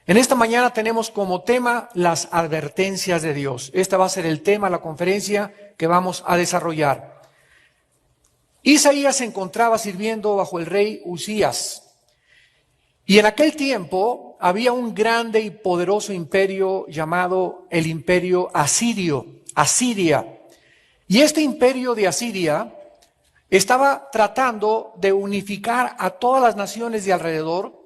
En esta mañana tenemos como tema las advertencias de Dios. Este va a ser el tema de la conferencia que vamos a desarrollar. Isaías se encontraba sirviendo bajo el rey Usías. Y en aquel tiempo había un grande y poderoso imperio llamado el imperio asirio, Asiria. Y este imperio de Asiria estaba tratando de unificar a todas las naciones de alrededor.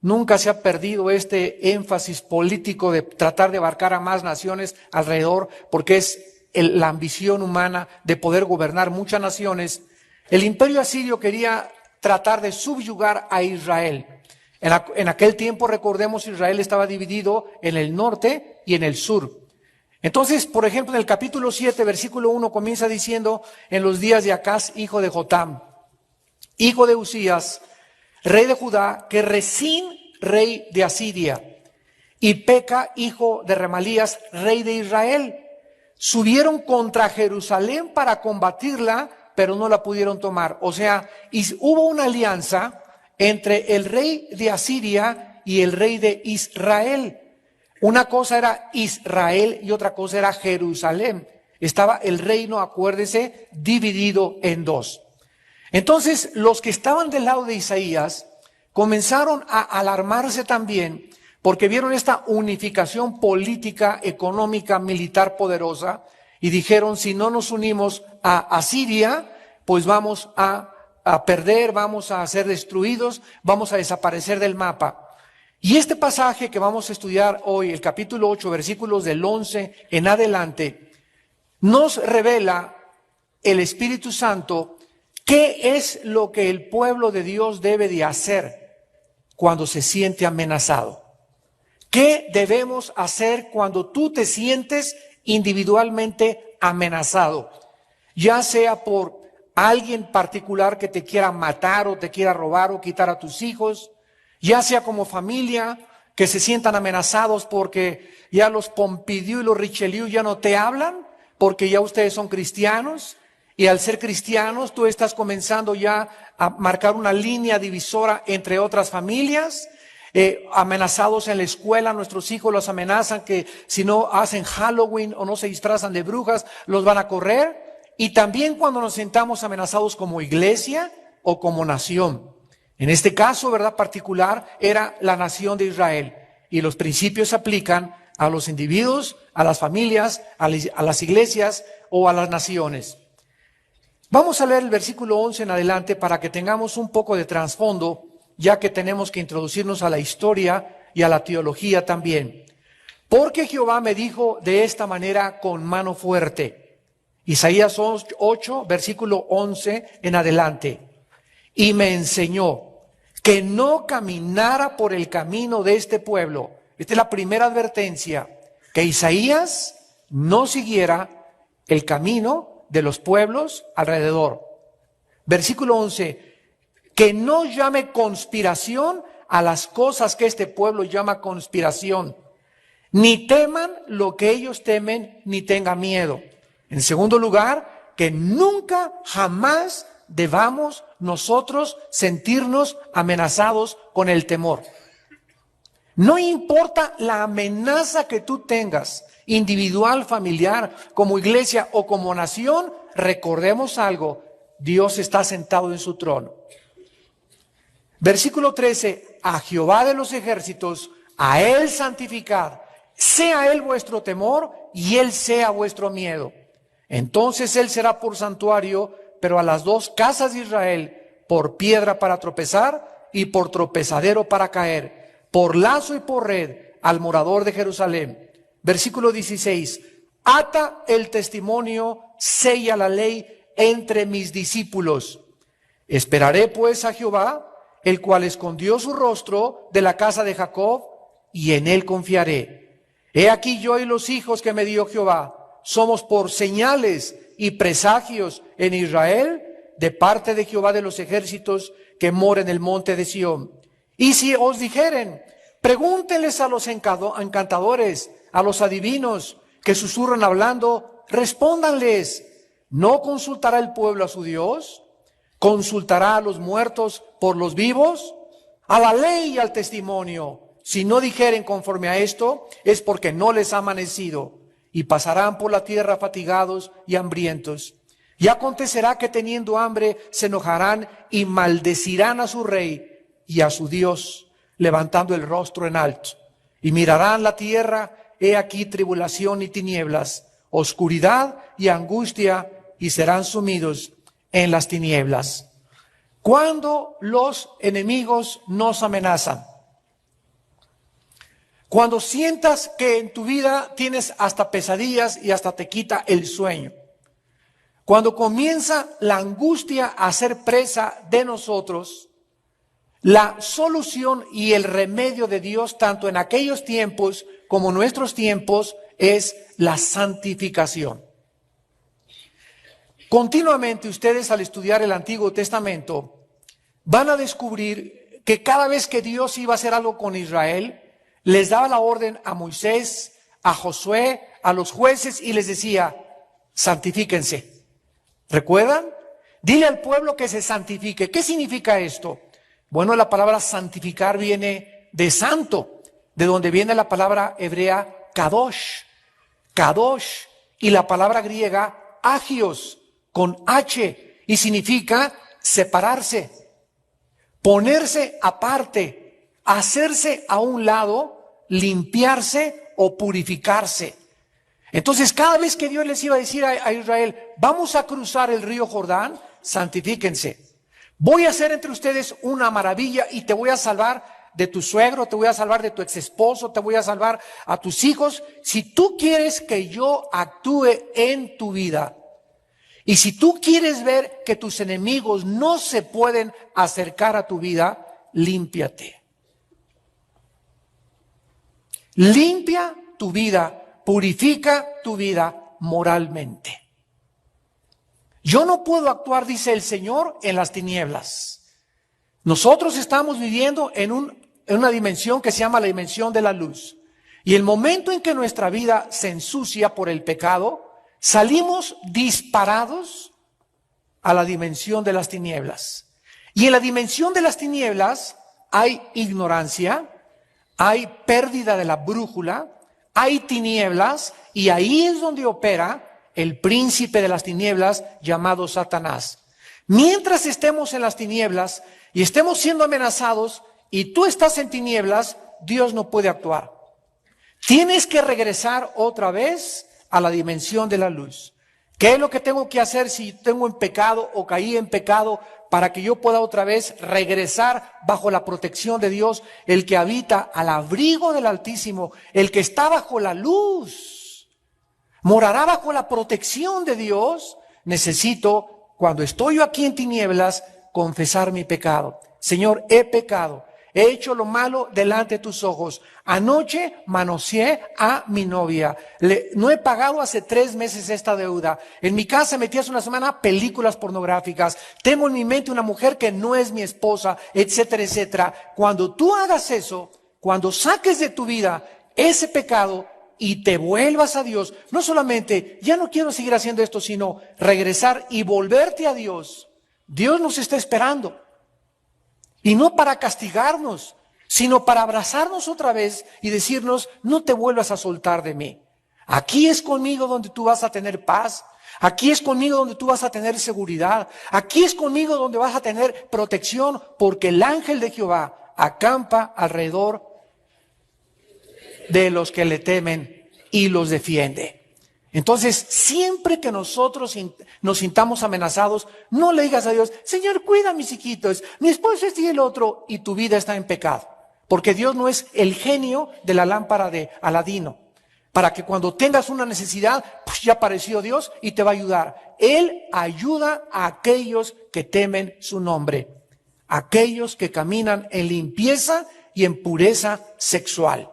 Nunca se ha perdido este énfasis político de tratar de abarcar a más naciones alrededor, porque es la ambición humana de poder gobernar muchas naciones. El imperio asirio quería tratar de subyugar a Israel. En aquel tiempo, recordemos, Israel estaba dividido en el norte y en el sur. Entonces, por ejemplo, en el capítulo 7, versículo 1, comienza diciendo: en los días de Acaz, hijo de Jotam, hijo de Usías, rey de Judá, que Resín, rey de Asiria, y Peca, hijo de Remalías, rey de Israel, subieron contra Jerusalén para combatirla, pero no la pudieron tomar. O sea, hubo una alianza entre el rey de Asiria y el rey de Israel. Una cosa era Israel y otra cosa era Jerusalén. Estaba el reino, acuérdese, dividido en dos. Entonces, los que estaban del lado de Isaías comenzaron a alarmarse también porque vieron esta unificación política, económica, militar poderosa y dijeron: si no nos unimos a Asiria, pues vamos a perder, vamos a ser destruidos, vamos a desaparecer del mapa. Y este pasaje que vamos a estudiar hoy, el capítulo 8, versículos del 11 en adelante, nos revela el Espíritu Santo qué es lo que el pueblo de Dios debe de hacer cuando se siente amenazado. ¿Qué debemos hacer cuando tú te sientes individualmente amenazado? Ya sea por alguien particular que te quiera matar o te quiera robar o quitar a tus hijos, ya sea como familia que se sientan amenazados porque ya los Pompidou y los Richelieu ya no te hablan porque ya ustedes son cristianos, y al ser cristianos tú estás comenzando ya a marcar una línea divisora entre otras familias. Amenazados en la escuela, nuestros hijos los amenazan que si no hacen Halloween o no se disfrazan de brujas los van a correr. Y también cuando nos sentamos amenazados como iglesia o como nación. En este caso, ¿verdad?, particular, era la nación de Israel. Y los principios se aplican a los individuos, a las familias, a las iglesias o a las naciones. Vamos a leer el versículo 11 en adelante para que tengamos un poco de trasfondo, ya que tenemos que introducirnos a la historia y a la teología también. Porque Jehová me dijo de esta manera con mano fuerte. Isaías 8, versículo 11 en adelante. Y me enseñó que no caminara por el camino de este pueblo. Esta es la primera advertencia, que Isaías no siguiera el camino de los pueblos alrededor. Versículo 11, que no llame conspiración a las cosas que este pueblo llama conspiración, ni teman lo que ellos temen, ni tengan miedo. En segundo lugar, que nunca, jamás debamos nosotros sentirnos amenazados con el temor. No importa la amenaza que tú tengas, individual, familiar, como iglesia o como nación, recordemos algo: Dios está sentado en su trono. Versículo 13, a Jehová de los ejércitos, a Él santificad, sea Él vuestro temor y Él sea vuestro miedo. Entonces Él será por santuario, pero a las dos casas de Israel por piedra para tropezar y por tropezadero para caer, por lazo y por red al morador de Jerusalén. Versículo 16, ata el testimonio, sella la ley entre mis discípulos. Esperaré pues a Jehová, el cual escondió su rostro de la casa de Jacob, y en él confiaré. He aquí yo y los hijos que me dio Jehová, somos por señales y presagios en Israel, de parte de Jehová de los ejércitos, que mora en el monte de Sión. Y si os dijeren, pregúntenles a los encantadores, a los adivinos, que susurran hablando, respóndanles, ¿no consultará el pueblo a su Dios? ¿Consultará a los muertos por los vivos? A la ley y al testimonio, Si no dijeren conforme a esto, es porque no les ha amanecido, y pasarán por la tierra fatigados y hambrientos. Y acontecerá que teniendo hambre se enojarán y maldecirán a su rey y a su Dios, levantando el rostro en alto. Y mirarán la tierra, he aquí tribulación y tinieblas, oscuridad y angustia, y serán sumidos en las tinieblas. Cuando los enemigos nos amenazan, cuando sientas que en tu vida tienes hasta pesadillas y hasta te quita el sueño, cuando comienza la angustia a ser presa de nosotros, la solución y el remedio de Dios, tanto en aquellos tiempos como en nuestros tiempos, es la santificación. Continuamente ustedes, al estudiar el Antiguo Testamento, van a descubrir que cada vez que Dios iba a hacer algo con Israel, les daba la orden a Moisés, a Josué, a los jueces, y les decía: santifíquense. ¿Recuerdan? Dile al pueblo que se santifique. ¿Qué significa esto? Bueno, la palabra santificar viene de santo, de donde viene la palabra hebrea kadosh, kadosh, y la palabra griega agios, con H, y significa separarse, ponerse aparte, hacerse a un lado, limpiarse o purificarse. Entonces, cada vez que Dios les iba a decir a Israel: vamos a cruzar el río Jordán, santifíquense. Voy a hacer entre ustedes una maravilla y te voy a salvar de tu suegro, te voy a salvar de tu exesposo, te voy a salvar a tus hijos. Si tú quieres que yo actúe en tu vida, y si tú quieres ver que tus enemigos no se pueden acercar a tu vida, límpiate. Limpia tu vida, purifica tu vida moralmente. Yo no puedo actuar, dice el Señor, en las tinieblas. Nosotros estamos viviendo en una dimensión que se llama la dimensión de la luz. Y el momento en que nuestra vida se ensucia por el pecado, salimos disparados a la dimensión de las tinieblas. Y en la dimensión de las tinieblas hay ignorancia, hay pérdida de la brújula, hay tinieblas, y ahí es donde opera el príncipe de las tinieblas llamado Satanás. Mientras estemos en las tinieblas y estemos siendo amenazados y tú estás en tinieblas, Dios no puede actuar. Tienes que regresar otra vez a la dimensión de la luz. ¿Qué es lo que tengo que hacer si tengo en pecado o caí en pecado, para que yo pueda otra vez regresar bajo la protección de Dios, el que habita al abrigo del Altísimo, el que está bajo la luz? Morará bajo la protección de Dios. Necesito, cuando estoy yo aquí en tinieblas, confesar mi pecado. Señor, he pecado, he hecho lo malo delante de tus ojos. Anoche manoseé a mi novia. No he pagado hace 3 meses esta deuda. En mi casa metí hace una semana películas pornográficas. Tengo en mi mente una mujer que no es mi esposa, etcétera, etcétera. Cuando tú hagas eso, cuando saques de tu vida ese pecado y te vuelvas a Dios, no solamente ya no quiero seguir haciendo esto, sino regresar y volverte a Dios. Dios nos está esperando. Y no para castigarnos, sino para abrazarnos otra vez y decirnos: no te vuelvas a soltar de mí. Aquí es conmigo donde tú vas a tener paz. Aquí es conmigo donde tú vas a tener seguridad. Aquí es conmigo donde vas a tener protección, porque el ángel de Jehová acampa alrededor de los que le temen y los defiende. Entonces, siempre que nosotros nos sintamos amenazados, no le digas a Dios: Señor, cuida a mis hijitos, mi esposo este y el otro, y tu vida está en pecado. Porque Dios no es el genio de la lámpara de Aladino, para que cuando tengas una necesidad, pues ya apareció Dios y te va a ayudar. Él ayuda a aquellos que temen su nombre, aquellos que caminan en limpieza y en pureza sexual.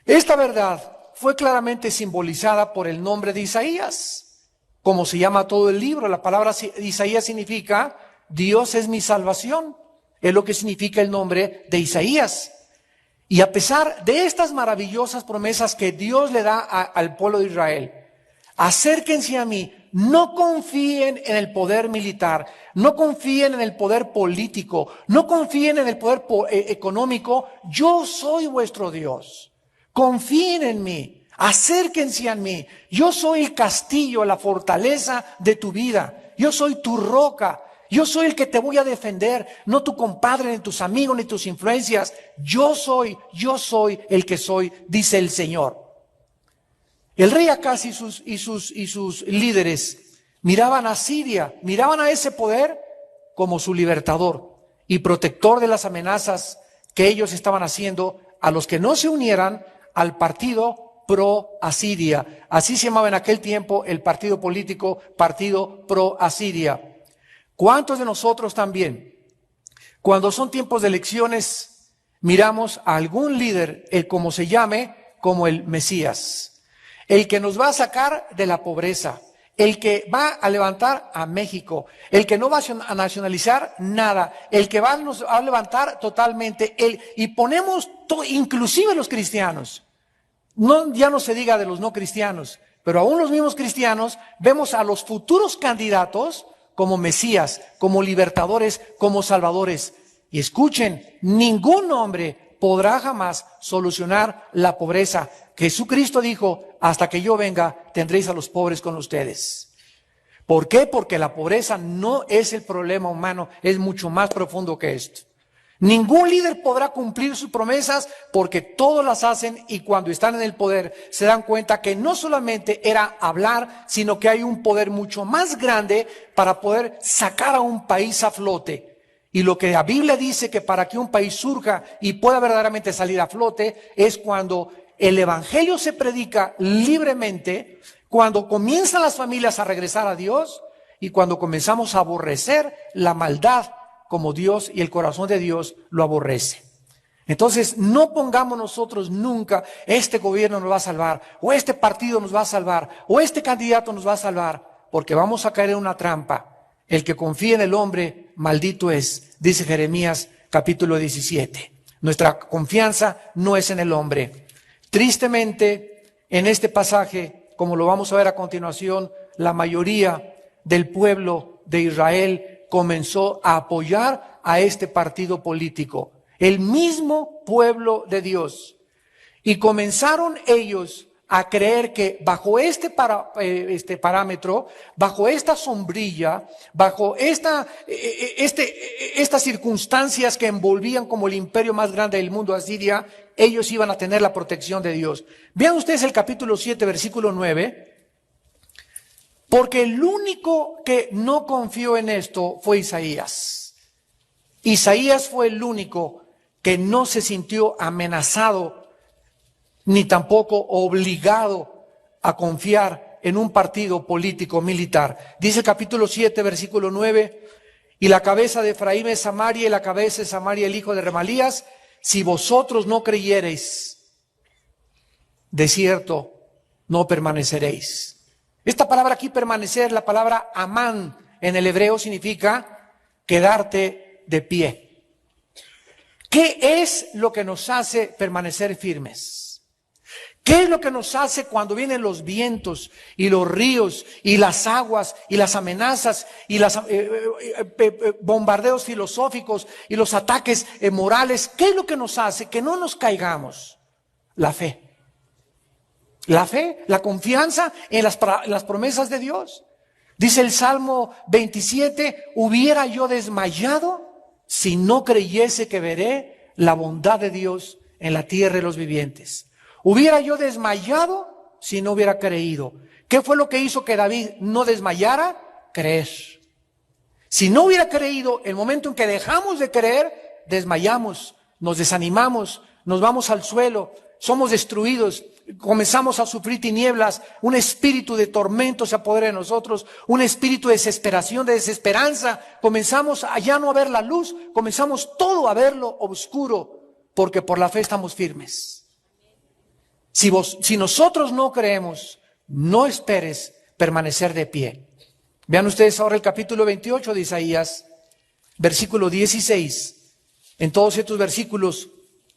Esta verdad fue claramente simbolizada por el nombre de Isaías, como se llama todo el libro. La palabra Isaías significa Dios es mi salvación. Es lo que significa el nombre de Isaías. Y a pesar de estas maravillosas promesas que Dios le da al pueblo de Israel: acérquense a mí, no confíen en el poder militar, no confíen en el poder político, no confíen en el poder económico. Yo soy vuestro Dios. Confíen en mí, acérquense a mí. Yo soy el castillo, la fortaleza de tu vida. Yo soy tu roca. Yo soy el que te voy a defender, no tu compadre, ni tus amigos, ni tus influencias. Yo soy el que soy, dice el Señor. El rey Acaz y sus líderes miraban a Siria, miraban a ese poder como su libertador y protector de las amenazas que ellos estaban haciendo a los que no se unieran al partido pro-Asiria. Así se llamaba en aquel tiempo el partido político, partido pro-Asiria. ¿Cuántos de nosotros también, cuando son tiempos de elecciones, miramos a algún líder, el como se llame, como el Mesías, el que nos va a sacar de la pobreza, el que va a levantar a México, el que no va a nacionalizar nada, el que nos va a levantar totalmente, y ponemos inclusive los cristianos, ya no se diga de los no cristianos, pero aún los mismos cristianos vemos a los futuros candidatos como Mesías, como libertadores, como salvadores. Y escuchen, ningún hombre podrá jamás solucionar la pobreza. Jesucristo dijo, hasta que yo venga, tendréis a los pobres con ustedes. ¿Por qué? Porque la pobreza no es el problema humano, es mucho más profundo que esto. Ningún líder podrá cumplir sus promesas porque todos las hacen y cuando están en el poder se dan cuenta que no solamente era hablar, sino que hay un poder mucho más grande para poder sacar a un país a flote. Y lo que la Biblia dice que para que un país surja y pueda verdaderamente salir a flote es cuando el evangelio se predica libremente, cuando comienzan las familias a regresar a Dios y cuando comenzamos a aborrecer la maldad como Dios y el corazón de Dios lo aborrece. Entonces, no pongamos nosotros nunca, este gobierno nos va a salvar, o este partido nos va a salvar, o este candidato nos va a salvar, porque vamos a caer en una trampa. El que confía en el hombre, maldito es, dice Jeremías capítulo 17. Nuestra confianza no es en el hombre. Tristemente, en este pasaje, como lo vamos a ver a continuación, la mayoría del pueblo de Israel comenzó a apoyar a este partido político, el mismo pueblo de Dios. Y comenzaron ellos a creer que bajo este parámetro, bajo esta sombrilla, bajo estas circunstancias que envolvían como el imperio más grande del mundo, Asiria, ellos iban a tener la protección de Dios. Vean ustedes el capítulo 7, versículo 9. Porque el único que no confió en esto fue Isaías. Isaías fue el único que no se sintió amenazado ni tampoco obligado a confiar en un partido político militar. Dice el capítulo 7, versículo 9, y la cabeza de Efraín es Samaria y la cabeza de Samaria el hijo de Remalías. Si vosotros no creyereis, de cierto no permaneceréis. Esta palabra aquí, permanecer, la palabra amán en el hebreo significa quedarte de pie. ¿Qué es lo que nos hace permanecer firmes? ¿Qué es lo que nos hace cuando vienen los vientos y los ríos y las aguas y las amenazas y los bombardeos filosóficos y los ataques morales? ¿Qué es lo que nos hace que no nos caigamos? La fe. La fe, la confianza en las promesas de Dios. Dice el Salmo 27, hubiera yo desmayado si no creyese que veré la bondad de Dios en la tierra de los vivientes. Hubiera yo desmayado si no hubiera creído. ¿Qué fue lo que hizo que David no desmayara? Creer. Si no hubiera creído, el momento en que dejamos de creer, desmayamos, nos desanimamos, nos vamos al suelo, somos destruidos. Comenzamos a sufrir tinieblas, un espíritu de tormento se apodera de nosotros, un espíritu de desesperación, de desesperanza. Comenzamos a ya no a ver la luz, comenzamos todo a verlo oscuro, porque por la fe estamos firmes. Si nosotros no creemos, no esperes permanecer de pie. Vean ustedes ahora el capítulo 28 de Isaías, versículo 16. En todos estos versículos,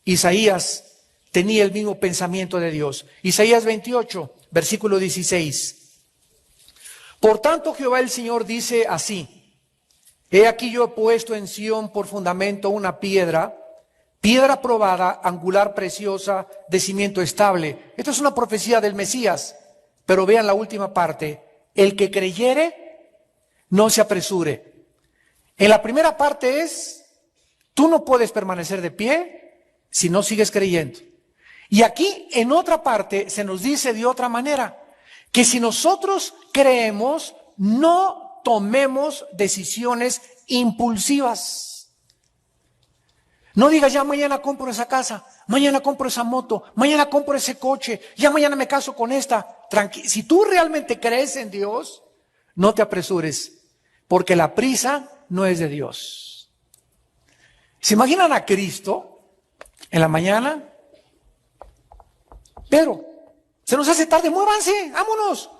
Isaías tenía el mismo pensamiento de Dios. Isaías 28, versículo 16. Por tanto, Jehová el Señor dice así: he aquí yo he puesto en Sión por fundamento una piedra, piedra probada, angular, preciosa, de cimiento estable. Esto es una profecía del Mesías, pero vean la última parte: el que creyere, no se apresure. En la primera parte es, tú no puedes permanecer de pie si no sigues creyendo. Y aquí en otra parte se nos dice de otra manera, que si nosotros creemos, no tomemos decisiones impulsivas. No digas, ya mañana compro esa casa, mañana compro esa moto, mañana compro ese coche, ya mañana me caso con esta. Si tú realmente crees en Dios, no te apresures, porque la prisa no es de Dios. ¿Se imaginan a Cristo en la mañana? Pero se nos hace tarde, muévanse, vámonos.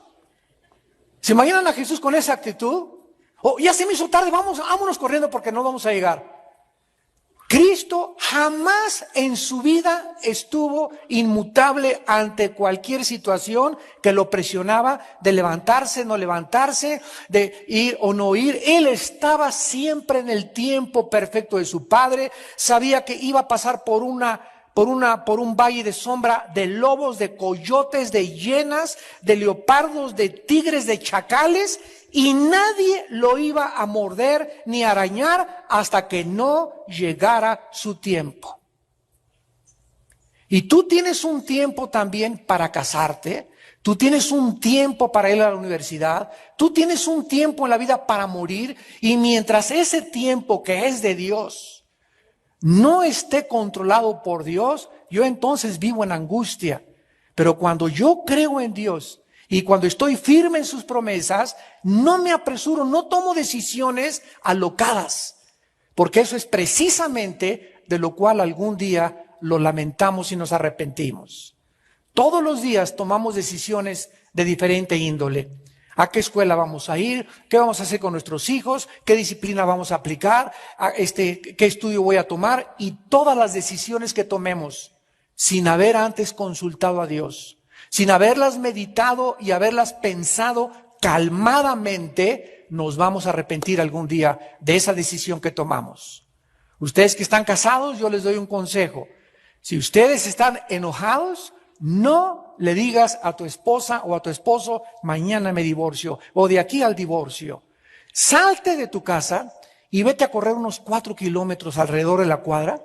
¿Se imaginan a Jesús con esa actitud? Oh, ya se me hizo tarde, vámonos corriendo porque no vamos a llegar. Cristo jamás en su vida estuvo inmutable ante cualquier situación que lo presionaba de levantarse, no levantarse, de ir o no ir. Él estaba siempre en el tiempo perfecto de su Padre. Sabía que iba a pasar por un valle de sombra de lobos, de coyotes, de hienas, de leopardos, de tigres, de chacales, y nadie lo iba a morder ni a arañar hasta que no llegara su tiempo. Y tú tienes un tiempo también para casarte, tú tienes un tiempo para ir a la universidad, tú tienes un tiempo en la vida para morir, y mientras ese tiempo que es de Dios no esté controlado por Dios, yo entonces vivo en angustia. Pero cuando yo creo en Dios y cuando estoy firme en sus promesas, no me apresuro, no tomo decisiones alocadas, porque eso es precisamente de lo cual algún día lo lamentamos y nos arrepentimos. Todos los días tomamos decisiones de diferente índole. ¿A qué escuela vamos a ir? ¿Qué vamos a hacer con nuestros hijos? ¿Qué disciplina vamos a aplicar? ¿Qué estudio voy a tomar? Y todas las decisiones que tomemos sin haber antes consultado a Dios, sin haberlas meditado y haberlas pensado calmadamente, nos vamos a arrepentir algún día de esa decisión que tomamos. Ustedes que están casados, yo les doy un consejo. Si ustedes están enojados, no le digas a tu esposa o a tu esposo, mañana me divorcio, o de aquí al divorcio. Salte de tu casa y vete a correr unos 4 kilómetros alrededor de la cuadra,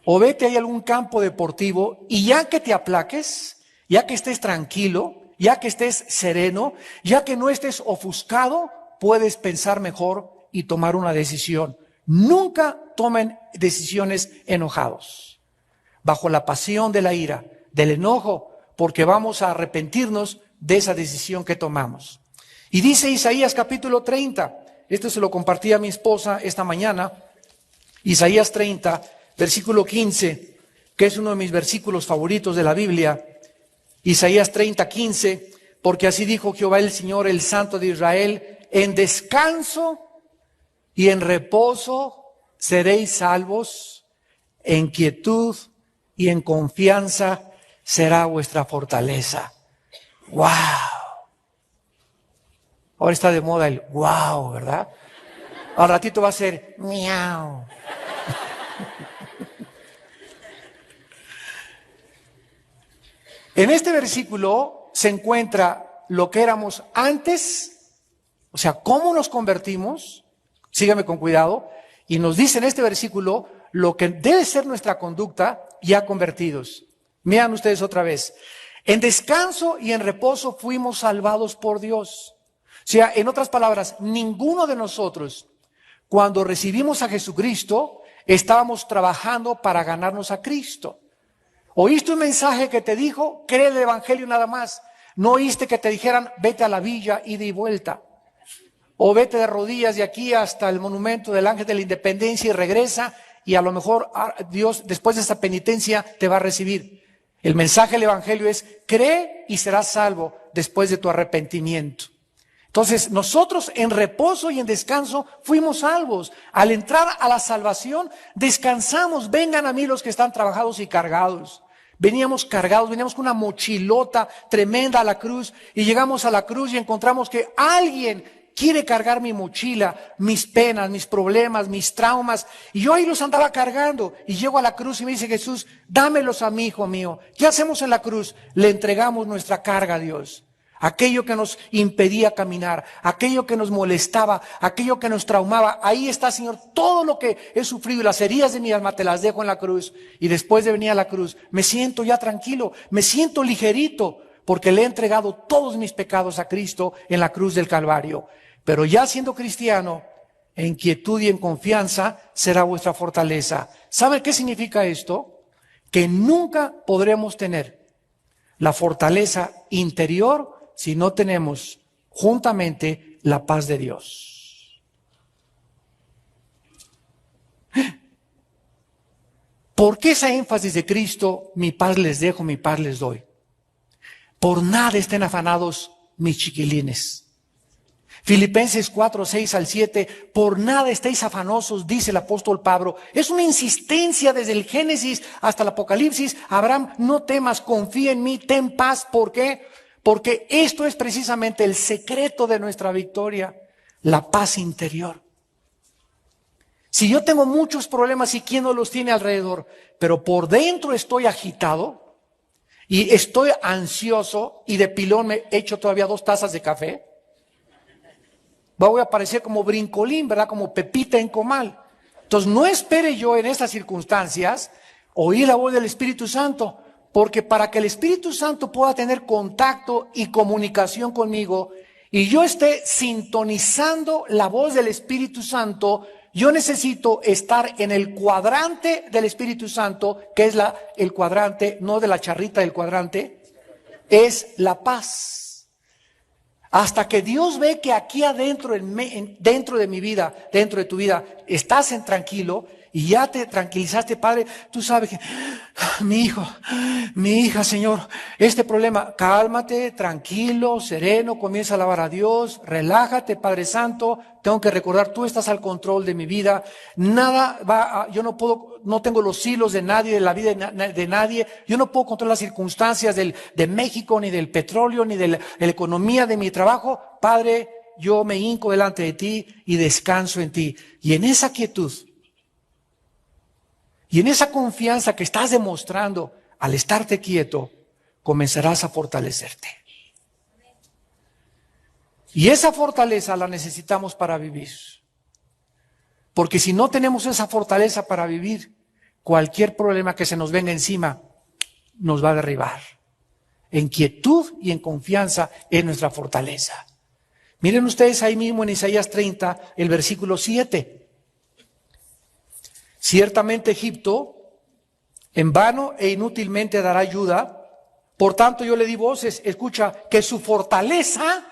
o vete ahí a algún campo deportivo, y ya que te aplaques, ya que estés tranquilo, ya que estés sereno, ya que no estés ofuscado, puedes pensar mejor y tomar una decisión. Nunca tomen decisiones enojados, bajo la pasión de la ira, del enojo, porque vamos a arrepentirnos de esa decisión que tomamos. Y dice Isaías capítulo 30, esto se lo compartí a mi esposa esta mañana, Isaías 30, versículo 15, que es uno de mis versículos favoritos de la Biblia. Isaías 30, 15, porque así dijo Jehová el Señor, el Santo de Israel: en descanso y en reposo seréis salvos, en quietud y en confianza será vuestra fortaleza. ¡Wow! Ahora está de moda el wow, ¿verdad? Al ratito va a ser miau. En este versículo se encuentra lo que éramos antes, o sea, cómo nos convertimos, sígame con cuidado, y nos dice en este versículo lo que debe ser nuestra conducta ya convertidos. Vean ustedes otra vez. En descanso y en reposo fuimos salvados por Dios. O sea, en otras palabras, ninguno de nosotros, cuando recibimos a Jesucristo, estábamos trabajando para ganarnos a Cristo. ¿Oíste un mensaje que te dijo, cree el evangelio nada más? ¿No oíste que te dijeran, vete a la villa, ida y vuelta? O vete de rodillas de aquí hasta el monumento del Ángel de la Independencia y regresa, y a lo mejor Dios, después de esa penitencia, te va a recibir. El mensaje del evangelio es, cree y serás salvo después de tu arrepentimiento. Entonces, nosotros en reposo y en descanso fuimos salvos. Al entrar a la salvación, descansamos. Vengan a mí los que están trabajados y cargados. Veníamos cargados, veníamos con una mochilota tremenda a la cruz y llegamos a la cruz y encontramos que alguien quiere cargar mi mochila, mis penas, mis problemas, mis traumas. Y yo ahí los andaba cargando y llego a la cruz y me dice Jesús, dámelos a mí, hijo mío. ¿Qué hacemos en la cruz? Le entregamos nuestra carga a Dios. Aquello que nos impedía caminar, aquello que nos molestaba, aquello que nos traumaba. Ahí está, Señor, todo lo que he sufrido y las heridas de mi alma te las dejo en la cruz. Y después de venir a la cruz, me siento ya tranquilo, me siento ligerito, porque le he entregado todos mis pecados a Cristo en la cruz del Calvario. Pero ya siendo cristiano, en quietud y en confianza será vuestra fortaleza. ¿Sabe qué significa esto? Que nunca podremos tener la fortaleza interior si no tenemos juntamente la paz de Dios. ¿Por qué esa énfasis de Cristo? Mi paz les dejo, mi paz les doy. Por nada estén afanados mis chiquilines. Filipenses 4, 6 al 7, por nada estéis afanosos, dice el apóstol Pablo. Es una insistencia desde el Génesis hasta el Apocalipsis. Abraham, no temas, confía en mí, ten paz. ¿Por qué? Porque esto es precisamente el secreto de nuestra victoria, la paz interior. Si yo tengo muchos problemas y quién no los tiene alrededor, pero por dentro estoy agitado y estoy ansioso y de pilón me echo todavía 2 tazas de café, voy a parecer como brincolín, ¿verdad? Como Pepita en comal. Entonces no espere yo en estas circunstancias oír la voz del Espíritu Santo. Porque para que el Espíritu Santo pueda tener contacto y comunicación conmigo y yo esté sintonizando la voz del Espíritu Santo, yo necesito estar en el cuadrante del Espíritu Santo, que es el cuadrante, no de la charrita del cuadrante, es la paz. Hasta que Dios ve que aquí adentro, dentro de mi vida, dentro de tu vida, estás en tranquilo, y ya te tranquilizaste, Padre, tú sabes que, mi hijo, mi hija, Señor, este problema, cálmate, tranquilo, sereno, comienza a alabar a Dios, relájate, Padre Santo, tengo que recordar, tú estás al control de mi vida, nada va, yo no puedo, no tengo los hilos de nadie, de la vida de nadie, yo no puedo controlar las circunstancias de México, ni del petróleo, ni de la economía de mi trabajo, Padre, yo me hinco delante de ti y descanso en ti, y en esa quietud, y en esa confianza que estás demostrando al estarte quieto, comenzarás a fortalecerte. Y esa fortaleza la necesitamos para vivir. Porque si no tenemos esa fortaleza para vivir, cualquier problema que se nos venga encima nos va a derribar. En quietud y en confianza es nuestra fortaleza. Miren ustedes ahí mismo en Isaías 30, el versículo 7. Ciertamente Egipto en vano e inútilmente dará ayuda, por tanto yo le di voces, escucha, que su fortaleza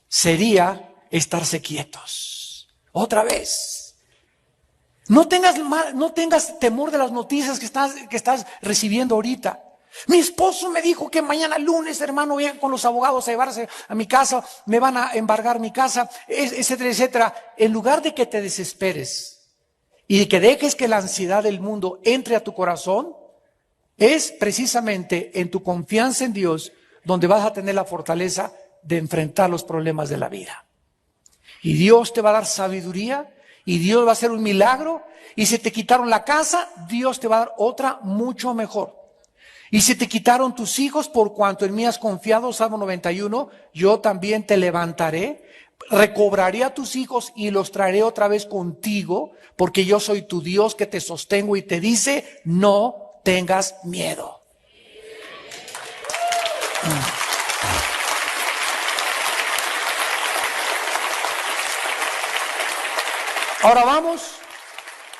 sería estarse quietos. Otra vez. No tengas temor de las noticias que estás recibiendo ahorita. Mi esposo me dijo que mañana lunes, hermano, voy con los abogados a llevarse a mi casa, me van a embargar mi casa, etcétera, etcétera. En lugar de que te desesperes y que dejes que la ansiedad del mundo entre a tu corazón, es precisamente en tu confianza en Dios donde vas a tener la fortaleza de enfrentar los problemas de la vida. Y Dios te va a dar sabiduría, y Dios va a hacer un milagro, y si te quitaron la casa, Dios te va a dar otra mucho mejor. Y si te quitaron tus hijos, por cuanto en mí has confiado, Salmo 91, yo también te levantaré, recobraré a tus hijos y los traeré otra vez contigo, porque yo soy tu Dios que te sostengo y te dice, no tengas miedo. Ahora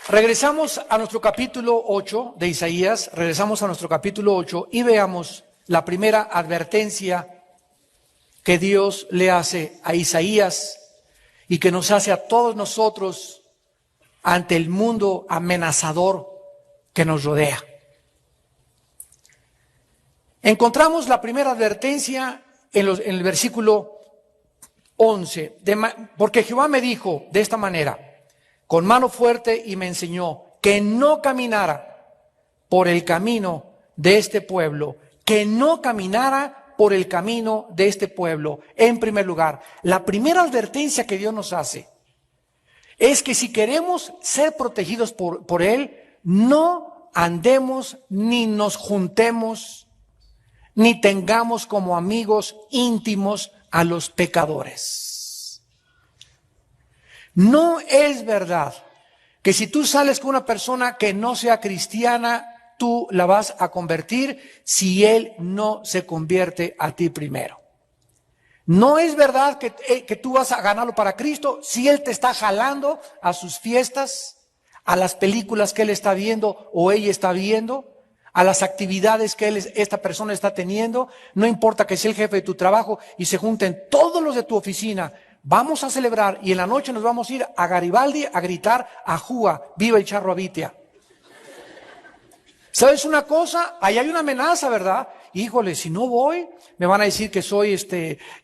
regresamos a nuestro capítulo 8 de Isaías, regresamos a nuestro capítulo 8 y veamos la primera advertencia que Dios le hace a Isaías y que nos hace a todos nosotros ante el mundo amenazador que nos rodea. Encontramos la primera advertencia en el versículo 11, porque Jehová me dijo de esta manera, con mano fuerte y me enseñó que no caminara por el camino de este pueblo que no caminara por el camino de este pueblo. En primer lugar, la primera advertencia que Dios nos hace es que si queremos ser protegidos por Él, no andemos ni nos juntemos ni tengamos como amigos íntimos a los pecadores. No es verdad que si tú sales con una persona que no sea cristiana, tú la vas a convertir si él no se convierte a ti primero. No es verdad que tú vas a ganarlo para Cristo si él te está jalando a sus fiestas, a las películas que él está viendo o ella está viendo, a las actividades que esta persona está teniendo. No importa que sea el jefe de tu trabajo y se junten todos los de tu oficina. Vamos a celebrar y en la noche nos vamos a ir a Garibaldi a gritar a Júa, viva el Charro Abitia. ¿Sabes una cosa? Ahí hay una amenaza, ¿verdad? Híjole, si no voy, me van a decir que soy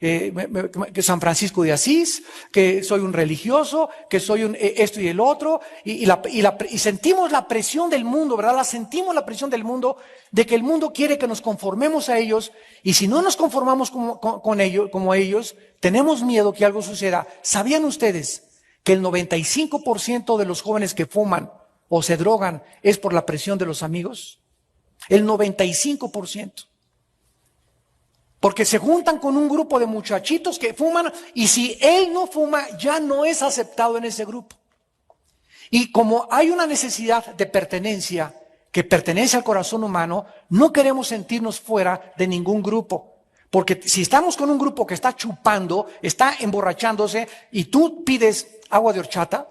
que San Francisco de Asís, que soy un religioso, que soy un esto y el otro, y sentimos la presión del mundo, ¿verdad? Sentimos la presión del mundo, de que el mundo quiere que nos conformemos a ellos, y si no nos conformamos como ellos, tenemos miedo que algo suceda. ¿Sabían ustedes que el 95% de los jóvenes que fuman o se drogan es por la presión de los amigos? El 95%. Porque se juntan con un grupo de muchachitos que fuman y si él no fuma, ya no es aceptado en ese grupo. Y como hay una necesidad de pertenencia que pertenece al corazón humano, no queremos sentirnos fuera de ningún grupo. Porque si estamos con un grupo que está chupando, está emborrachándose y tú pides agua de horchata,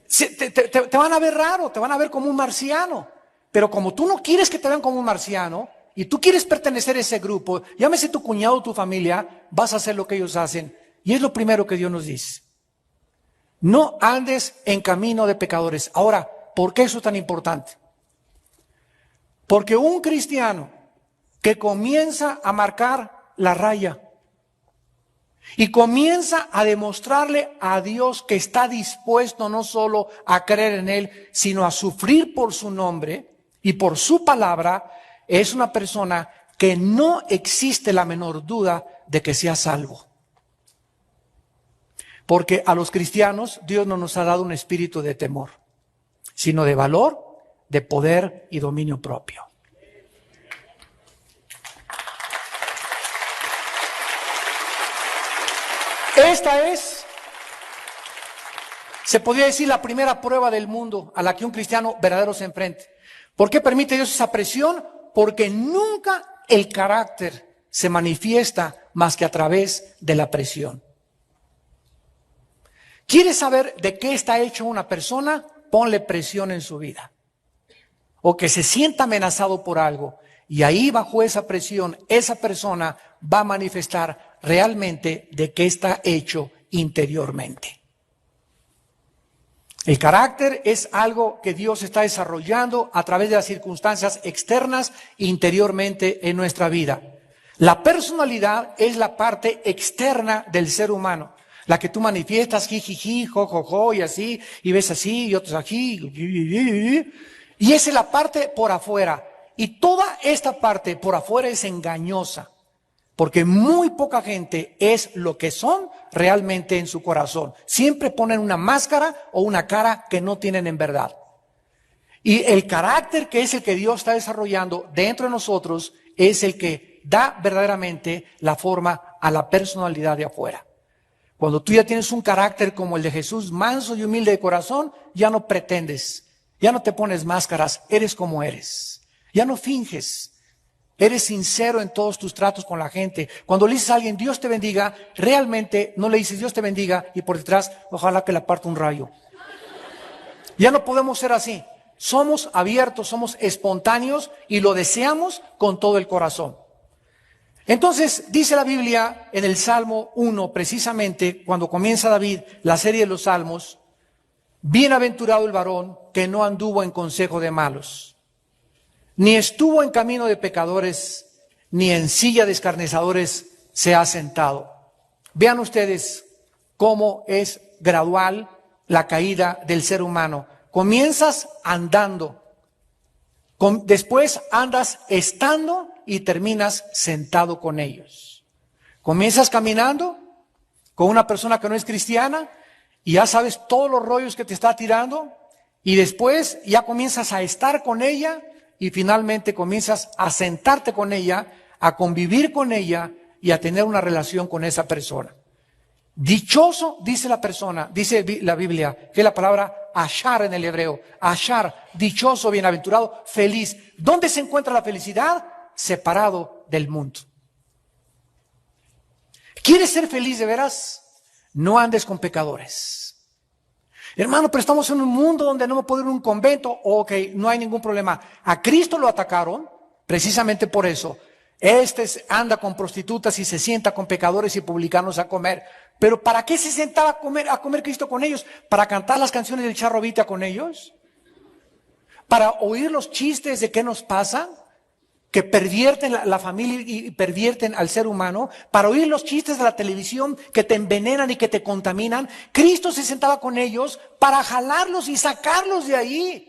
te van a ver raro, te van a ver como un marciano. Pero como tú no quieres que te vean como un marciano y tú quieres pertenecer a ese grupo, llámese tu cuñado o tu familia, vas a hacer lo que ellos hacen. Y es lo primero que Dios nos dice. No andes en camino de pecadores. Ahora, ¿por qué eso es tan importante? Porque un cristiano que comienza a marcar la raya y comienza a demostrarle a Dios que está dispuesto no solo a creer en Él, sino a sufrir por su nombre y por su palabra, es una persona que no existe la menor duda de que sea salvo. Porque a los cristianos Dios no nos ha dado un espíritu de temor, sino de valor, de poder y dominio propio. Esta es, se podría decir, la primera prueba del mundo a la que un cristiano verdadero se enfrenta. ¿Por qué permite Dios esa presión? Porque nunca el carácter se manifiesta más que a través de la presión. ¿Quieres saber de qué está hecho una persona? Ponle presión en su vida. O que se sienta amenazado por algo. Y ahí bajo esa presión, esa persona va a manifestar realmente de qué está hecho interiormente. El carácter es algo que Dios está desarrollando a través de las circunstancias externas e interiormente en nuestra vida. La personalidad es la parte externa del ser humano, la que tú manifiestas, jijiji, jojojo, y así, y ves así, y otros aquí, y esa es la parte por afuera. Y toda esta parte por afuera es engañosa. Porque muy poca gente es lo que son realmente en su corazón. Siempre ponen una máscara o una cara que no tienen en verdad. Y el carácter que es el que Dios está desarrollando dentro de nosotros es el que da verdaderamente la forma a la personalidad de afuera. Cuando tú ya tienes un carácter como el de Jesús, manso y humilde de corazón, ya no pretendes, ya no te pones máscaras, eres como eres. Ya no finges. Eres sincero en todos tus tratos con la gente. Cuando le dices a alguien, Dios te bendiga, realmente no le dices Dios te bendiga y por detrás, ojalá que le aparte un rayo. Ya no podemos ser así. Somos abiertos, somos espontáneos y lo deseamos con todo el corazón. Entonces, dice la Biblia en el Salmo 1, precisamente, cuando comienza David la serie de los Salmos, bienaventurado el varón que no anduvo en consejo de malos, ni estuvo en camino de pecadores, ni en silla de escarnecedores se ha sentado. Vean ustedes cómo es gradual la caída del ser humano. Comienzas andando Después andas estando y terminas sentado con ellos. Comienzas caminando con una persona que no es cristiana y ya sabes todos los rollos que te está tirando, y después ya comienzas a estar con ella y finalmente comienzas a sentarte con ella, a convivir con ella y a tener una relación con esa persona. Dichoso, dice la persona, dice la Biblia, que es la palabra ashar en el hebreo. Ashar, dichoso, bienaventurado, feliz. ¿Dónde se encuentra la felicidad? Separado del mundo. ¿Quieres ser feliz de veras? No andes con pecadores. Hermano, pero estamos en un mundo donde no me puedo ir a un convento. Ok, no hay ningún problema. A Cristo lo atacaron precisamente por eso. Anda con prostitutas y se sienta con pecadores y publicanos a comer. Pero ¿para qué se sentaba a comer Cristo con ellos? ¿Para cantar las canciones del Charro Vita con ellos? ¿Para oír los chistes de qué nos pasa? Que pervierten la familia y pervierten al ser humano. ¿Para oír los chistes de la televisión que te envenenan y que te contaminan? Cristo se sentaba con ellos para jalarlos y sacarlos de ahí.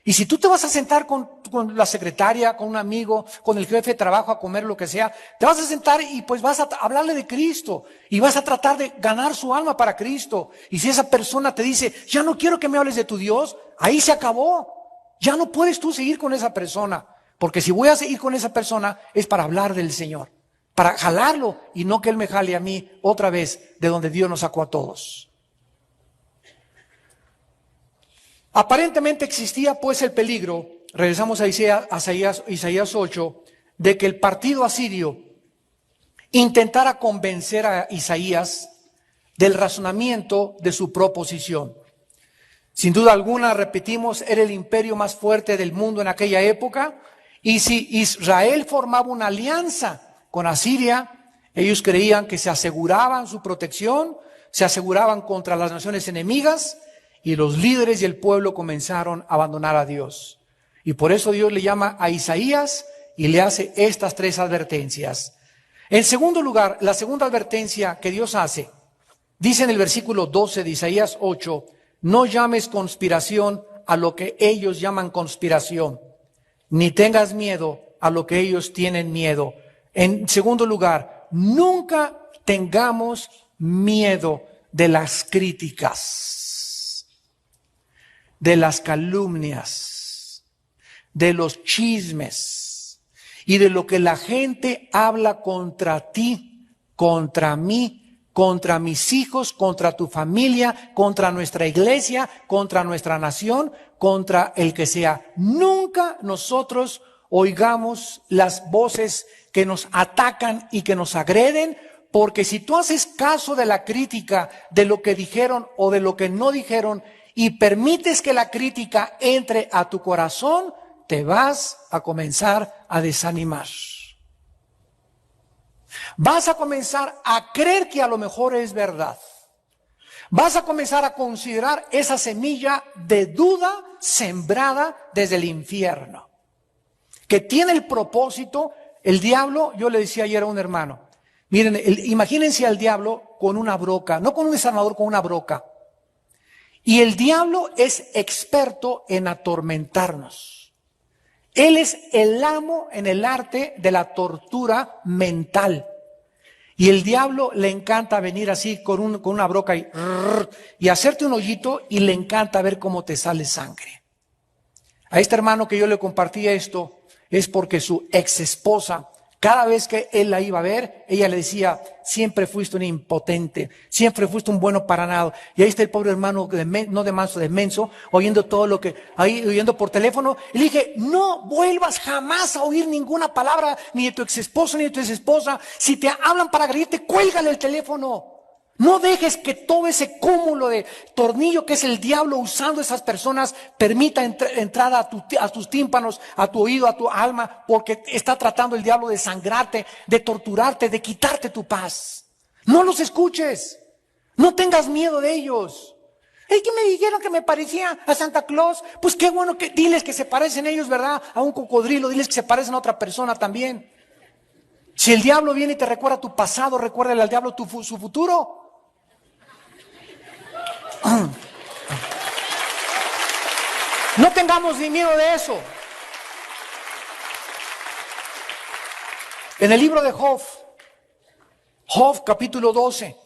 Y si tú te vas a sentar con la secretaria, con un amigo, con el jefe de trabajo a comer lo que sea, te vas a sentar y pues vas a hablarle de Cristo y vas a tratar de ganar su alma para Cristo. Y si esa persona te dice, ya no quiero que me hables de tu Dios, ahí se acabó. Ya no puedes tú seguir con esa persona, porque si voy a seguir con esa persona es para hablar del Señor, para jalarlo y no que Él me jale a mí otra vez de donde Dios nos sacó a todos. Aparentemente existía pues el peligro, regresamos a Isaías 8, de que el partido asirio intentara convencer a Isaías del razonamiento de su proposición. Sin duda alguna, repetimos, era el imperio más fuerte del mundo en aquella época, y si Israel formaba una alianza con Asiria, ellos creían que se aseguraban su protección, se aseguraban contra las naciones enemigas, y los líderes y el pueblo comenzaron a abandonar a Dios. Y por eso Dios le llama a Isaías y le hace estas 3 advertencias. En segundo lugar, la segunda advertencia que Dios hace, dice en el versículo 12 de Isaías 8, no llames conspiración a lo que ellos llaman conspiración, ni tengas miedo a lo que ellos tienen miedo. En segundo lugar, nunca tengamos miedo de las críticas, de las calumnias, de los chismes y de lo que la gente habla contra ti, contra mí, contra mis hijos, contra tu familia, contra nuestra iglesia, contra nuestra nación, contra el que sea. Nunca nosotros oigamos las voces que nos atacan y que nos agreden, porque si tú haces caso de la crítica, de lo que dijeron o de lo que no dijeron, y permites que la crítica entre a tu corazón, te vas a comenzar a desanimar. Vas a comenzar a creer que a lo mejor es verdad. Vas a comenzar a considerar esa semilla de duda sembrada desde el infierno, que tiene el propósito, el diablo, yo le decía ayer a un hermano, miren, imagínense al diablo con una broca, no con un desarmador, con una broca. Y el diablo es experto en atormentarnos. Él es el amo en el arte de la tortura mental. Y el diablo le encanta venir así con una broca y hacerte un hoyito, y le encanta ver cómo te sale sangre. A este hermano que yo le compartía esto es porque su ex esposa, cada vez que él la iba a ver, ella le decía, siempre fuiste un impotente, siempre fuiste un bueno para nada. Y ahí está el pobre hermano, no de manso, de menso, oyendo todo lo que, ahí oyendo por teléfono. Y le dije, no vuelvas jamás a oír ninguna palabra, ni de tu ex esposo, ni de tu ex esposa. Si te hablan para agredirte, cuélgale el teléfono. No dejes que todo ese cúmulo de tornillo que es el diablo usando esas personas permita entrada a tus tímpanos, a tu oído, a tu alma, porque está tratando el diablo de sangrarte, de torturarte, de quitarte tu paz. No los escuches. No tengas miedo de ellos. Es que me dijeron que me parecía a Santa Claus. Pues qué bueno, que diles que se parecen ellos, ¿verdad? A un cocodrilo, diles que se parecen a otra persona también. Si el diablo viene y te recuerda tu pasado, recuérdale al diablo su futuro. No tengamos ni miedo de eso. En el libro de Job capítulo 12,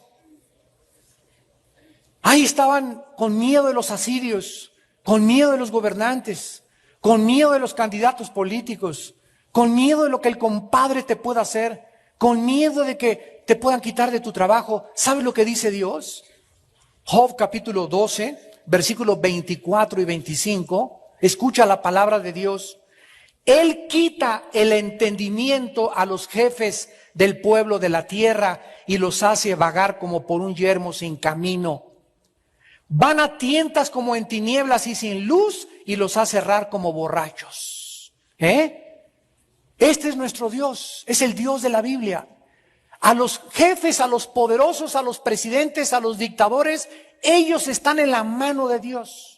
ahí estaban con miedo de los asirios, con miedo de los gobernantes, con miedo de los candidatos políticos, con miedo de lo que el compadre te pueda hacer, con miedo de que te puedan quitar de tu trabajo. ¿Sabes lo que dice Dios? Job capítulo 12, versículos 24 y 25. Escucha la palabra de Dios. Él quita el entendimiento a los jefes del pueblo de la tierra y los hace vagar como por un yermo sin camino. Van a tientas como en tinieblas y sin luz y los hace errar como borrachos. Este es nuestro Dios, es el Dios de la Biblia. A los jefes, a los poderosos, a los presidentes, a los dictadores, ellos están en la mano de Dios.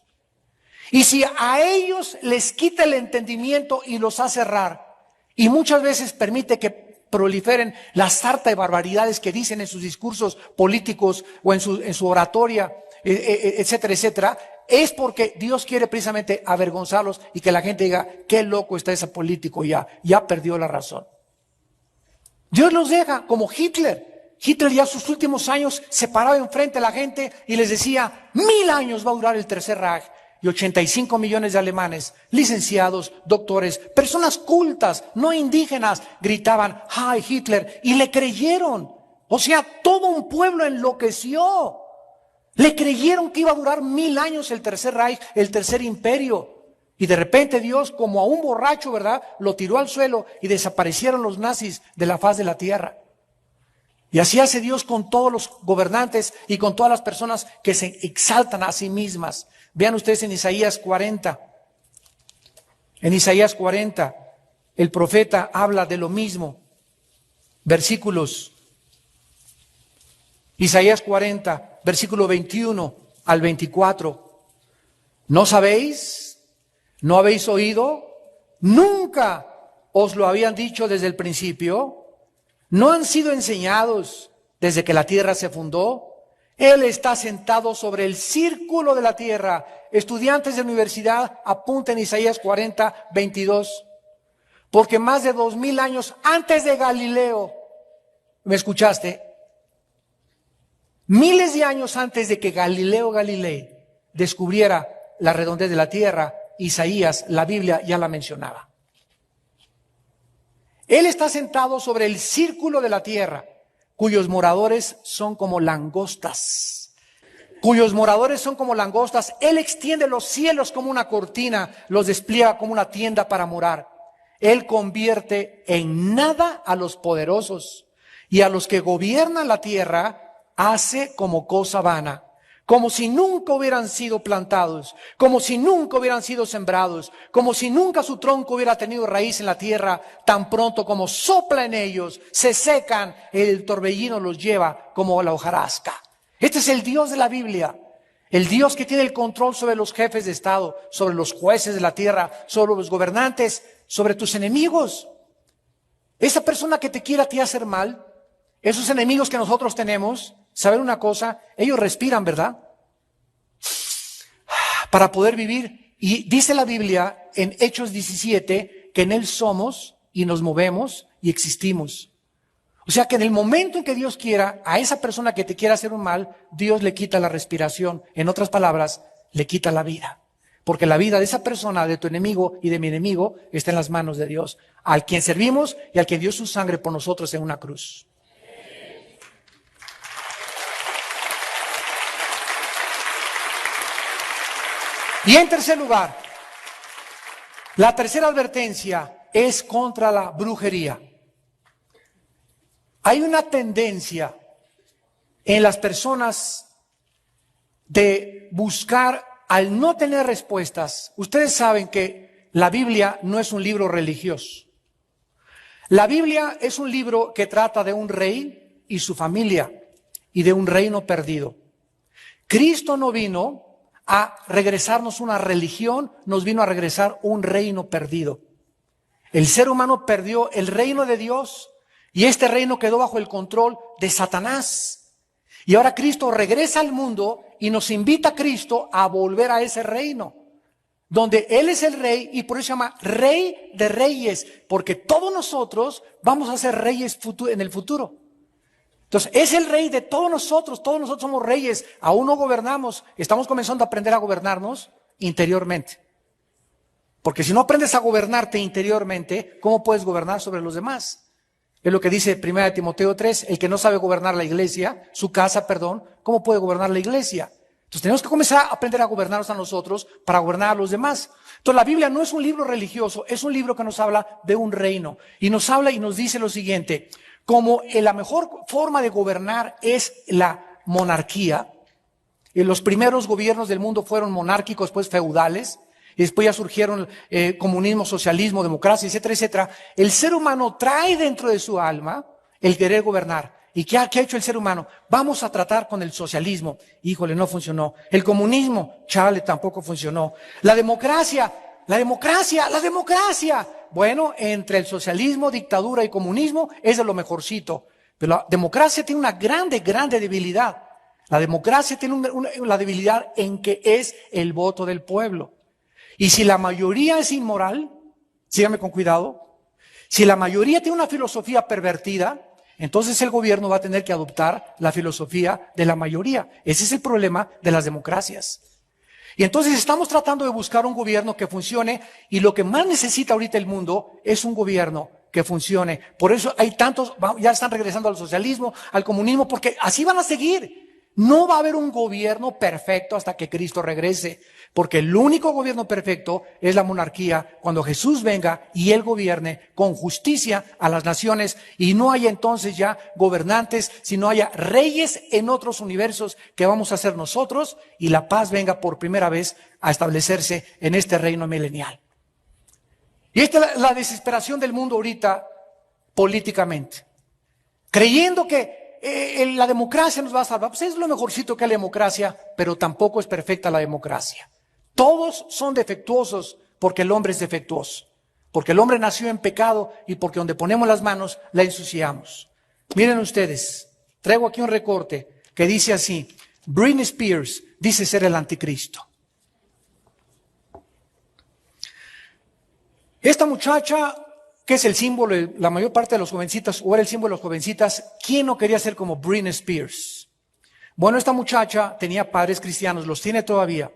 Y si a ellos les quita el entendimiento y los hace errar, y muchas veces permite que proliferen la sarta de barbaridades que dicen en sus discursos políticos o en su oratoria, etcétera, etcétera, es porque Dios quiere precisamente avergonzarlos y que la gente diga, qué loco está ese político ya perdió la razón. Dios los deja como Hitler. Hitler ya sus últimos años se paraba enfrente de la gente y les decía, 1000 años va a durar el Tercer Reich. Y 85 millones de alemanes, licenciados, doctores, personas cultas, no indígenas, gritaban, ¡ay, Hitler! Y le creyeron. O sea, todo un pueblo enloqueció. Le creyeron que iba a durar 1000 años el Tercer Reich, el Tercer Imperio. Y de repente Dios, como a un borracho, ¿verdad?, lo tiró al suelo y desaparecieron los nazis de la faz de la tierra. Y así hace Dios con todos los gobernantes y con todas las personas que se exaltan a sí mismas. Vean ustedes en Isaías 40. En Isaías 40, el profeta habla de lo mismo. Versículos. Isaías 40, versículo 21 al 24. ¿No sabéis? ¿No habéis oído? ¿Nunca os lo habían dicho desde el principio? ¿No han sido enseñados desde que la tierra se fundó? Él está sentado sobre el círculo de la tierra. Estudiantes de universidad, apunten Isaías 40, 22. Porque más de 2000 años antes de Galileo, ¿me escuchaste? Miles de años antes de que Galileo Galilei descubriera la redondez de la tierra, Isaías, la Biblia ya la mencionaba. Él está sentado sobre el círculo de la tierra, cuyos moradores son como langostas. Cuyos moradores son como langostas. Él extiende los cielos como una cortina, los despliega como una tienda para morar. Él convierte en nada a los poderosos y a los que gobiernan la tierra hace como cosa vana. Como si nunca hubieran sido plantados, como si nunca hubieran sido sembrados, como si nunca su tronco hubiera tenido raíz en la tierra, tan pronto como sopla en ellos, se secan, el torbellino los lleva como la hojarasca. Este es el Dios de la Biblia, el Dios que tiene el control sobre los jefes de Estado, sobre los jueces de la tierra, sobre los gobernantes, sobre tus enemigos. Esa persona que te quiera a ti hacer mal, esos enemigos que nosotros tenemos, ¿saben una cosa? Ellos respiran, ¿verdad? Para poder vivir. Y dice la Biblia en Hechos 17 que en Él somos y nos movemos y existimos. O sea que en el momento en que Dios quiera, a esa persona que te quiera hacer un mal, Dios le quita la respiración. En otras palabras, le quita la vida. Porque la vida de esa persona, de tu enemigo y de mi enemigo, está en las manos de Dios. Al quien servimos y al que dio su sangre por nosotros en una cruz. Y en tercer lugar, la tercera advertencia es contra la brujería. Hay una tendencia en las personas de buscar, al no tener respuestas. Ustedes saben que la Biblia no es un libro religioso. La Biblia es un libro que trata de un rey y su familia y de un reino perdido. Cristo no vino a regresarnos una religión, nos vino a regresar un reino perdido. El ser humano perdió el reino de Dios y este reino quedó bajo el control de Satanás. Y ahora Cristo regresa al mundo y nos invita a Cristo a volver a ese reino. donde Él es el rey y por eso se llama Rey de Reyes, porque todos nosotros vamos a ser reyes en el futuro. Entonces, es el rey de todos nosotros somos reyes, aún no gobernamos, estamos comenzando a aprender a gobernarnos interiormente. Porque si no aprendes a gobernarte interiormente, ¿cómo puedes gobernar sobre los demás? Es lo que dice 1 Timoteo 3, el que no sabe gobernar la iglesia, su casa, perdón, ¿cómo puede gobernar la iglesia? Entonces tenemos que comenzar a aprender a gobernarnos a nosotros para gobernar a los demás. Entonces la Biblia no es un libro religioso, es un libro que nos habla de un reino. Y nos habla y nos dice lo siguiente, como la mejor forma de gobernar es la monarquía, y los primeros gobiernos del mundo fueron monárquicos, pues feudales, y después ya surgieron comunismo, socialismo, democracia, etcétera, etcétera. El ser humano trae dentro de su alma el querer gobernar. ¿Y qué ha hecho el ser humano? Vamos a tratar con el socialismo. Híjole, no funcionó. El comunismo, chale, tampoco funcionó. La democracia. Bueno, entre el socialismo, dictadura y comunismo es de lo mejorcito. Pero la democracia tiene una grande debilidad. La democracia tiene la debilidad en que es el voto del pueblo. Y si la mayoría es inmoral, síganme con cuidado, si la mayoría tiene una filosofía pervertida, entonces el gobierno va a tener que adoptar la filosofía de la mayoría. Ese es el problema de las democracias. Y entonces estamos tratando de buscar un gobierno que funcione y lo que más necesita ahorita el mundo es un gobierno que funcione. Por eso hay tantos, ya están regresando al socialismo, al comunismo, porque así van a seguir. No va a haber un gobierno perfecto hasta que Cristo regrese, porque el único gobierno perfecto es la monarquía cuando Jesús venga y Él gobierne con justicia a las naciones y no haya entonces ya gobernantes, sino haya reyes en otros universos que vamos a ser nosotros y la paz venga por primera vez a establecerse en este reino milenial. Y esta es la desesperación del mundo ahorita políticamente, creyendo que la democracia nos va a salvar. Pues es lo mejorcito que la democracia, pero tampoco es perfecta la democracia. Todos son defectuosos porque el hombre es defectuoso. Porque el hombre nació en pecado y porque donde ponemos las manos la ensuciamos. Miren ustedes, traigo aquí un recorte que dice así: Britney Spears dice ser el anticristo. Esta muchacha, que es el símbolo de la mayor parte de los jovencitas, o era el símbolo de los jovencitas, ¿quién no quería ser como Britney Spears? Bueno, esta muchacha tenía padres cristianos, los tiene todavía.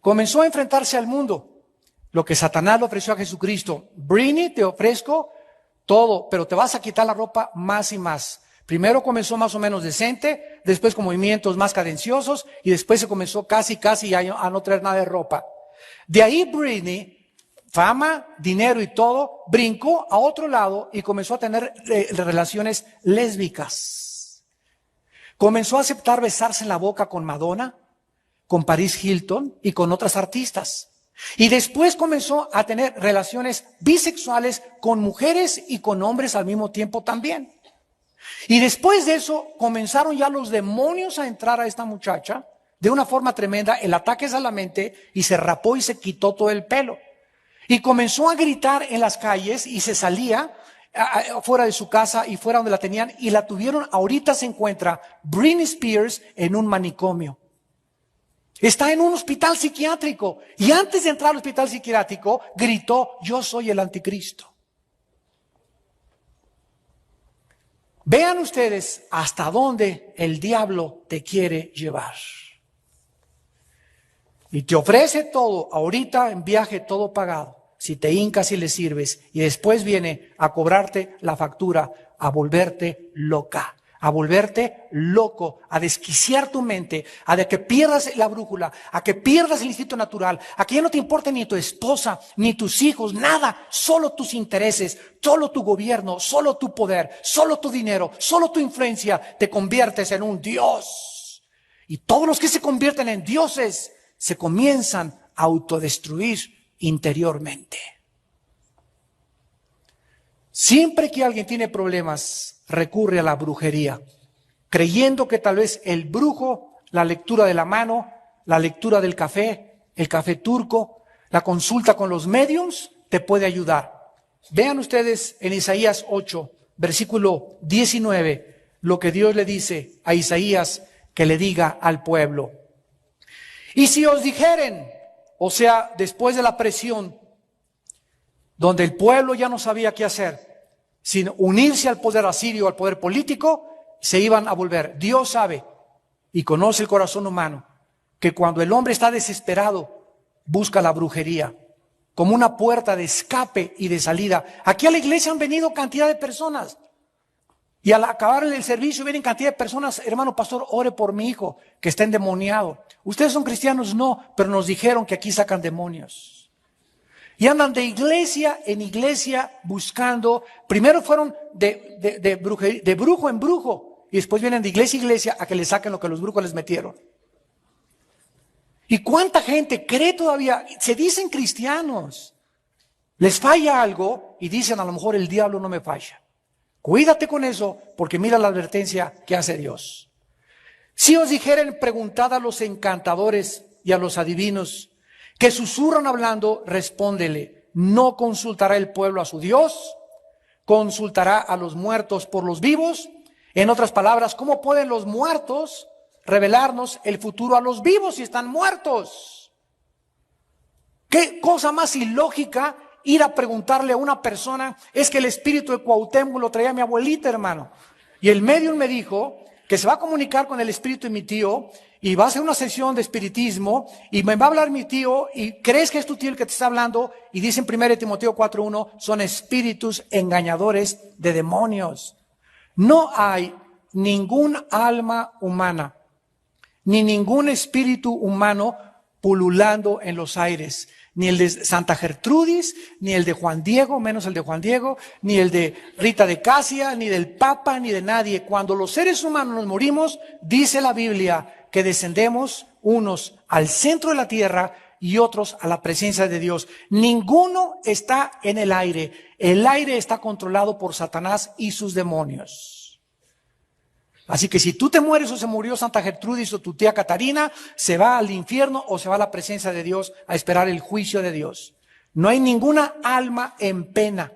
Comenzó a enfrentarse al mundo, lo que Satanás le ofreció a Jesucristo. Britney, te ofrezco todo, pero te vas a quitar la ropa más y más. Primero comenzó más o menos decente, después con movimientos más cadenciosos, y después se comenzó casi a no traer nada de ropa. De ahí Britney, fama, dinero y todo, brincó a otro lado y comenzó a tener relaciones lésbicas. Comenzó a aceptar besarse en la boca con Madonna, con Paris Hilton y con otras artistas. Y después comenzó a tener relaciones bisexuales con mujeres y con hombres al mismo tiempo también. Y después de eso comenzaron ya los demonios a entrar a esta muchacha de una forma tremenda. El ataque es a la mente y se rapó y se quitó todo el pelo. Y comenzó a gritar en las calles y se salía fuera de su casa y fuera donde la tenían y la tuvieron. Ahorita se encuentra Britney Spears en un manicomio. Está en un hospital psiquiátrico y antes de entrar al hospital psiquiátrico gritó: yo soy el anticristo. Vean ustedes hasta dónde el diablo te quiere llevar. Y te ofrece todo, ahorita en viaje todo pagado, si te hincas y le sirves, y después viene a cobrarte la factura, a volverte loca, a volverte loco, a desquiciar tu mente, a de que pierdas la brújula, a que pierdas el instinto natural, a que ya no te importe ni tu esposa, ni tus hijos, nada, solo tus intereses, solo tu gobierno, solo tu poder, solo tu dinero, solo tu influencia, te conviertes en un dios. Y todos los que se convierten en dioses se comienzan a autodestruir interiormente. Siempre que alguien tiene problemas, recurre a la brujería, creyendo que tal vez el brujo, la lectura de la mano, la lectura del café, el café turco, la consulta con los mediums, te puede ayudar. Vean ustedes en Isaías 8, versículo 19, lo que Dios le dice a Isaías que le diga al pueblo. Y si os dijeren, o sea, después de la presión, donde el pueblo ya no sabía qué hacer, sin unirse al poder asirio, al poder político, se iban a volver. Dios sabe y conoce el corazón humano, que cuando el hombre está desesperado, busca la brujería como una puerta de escape y de salida. Aquí a la iglesia han venido cantidad de personas, y al acabar el servicio vienen cantidad de personas: hermano pastor, ore por mi hijo que está endemoniado. ¿Ustedes son cristianos? No, pero nos dijeron que aquí sacan demonios. Y andan de iglesia en iglesia buscando. Primero fueron de brujo en brujo, y después vienen de iglesia en iglesia a que les saquen lo que los brujos les metieron. ¿Y cuánta gente cree todavía? Se dicen cristianos, les falla algo y dicen: a lo mejor el diablo no me falla. Cuídate con eso, porque mira la advertencia que hace Dios. Si os dijeren, preguntad a los encantadores y a los adivinos que susurran hablando, respóndele: ¿no consultará el pueblo a su Dios? ¿Consultará a los muertos por los vivos? En otras palabras, ¿cómo pueden los muertos revelarnos el futuro a los vivos si están muertos? ¿Qué cosa más ilógica ir a preguntarle a una persona? Es que el espíritu de Cuauhtémoc lo traía mi abuelita, hermano. Y el médium me dijo que se va a comunicar con el espíritu de mi tío y va a hacer una sesión de espiritismo y me va a hablar mi tío, y crees que es tu tío el que te está hablando, y dice en 1 Timoteo 4:1, son espíritus engañadores de demonios. No hay ningún alma humana, ni ningún espíritu humano pululando en los aires. Ni el de Santa Gertrudis, ni el de Juan Diego, menos el de Juan Diego, ni el de Rita de Casia, ni del Papa, ni de nadie. Cuando los seres humanos nos morimos, dice la Biblia que descendemos unos al centro de la tierra y otros a la presencia de Dios. Ninguno está en el aire. El aire está controlado por Satanás y sus demonios. Así que si tú te mueres o se murió Santa Gertrudis o tu tía Catarina, se va al infierno o se va a la presencia de Dios a esperar el juicio de Dios. No hay ninguna alma en pena,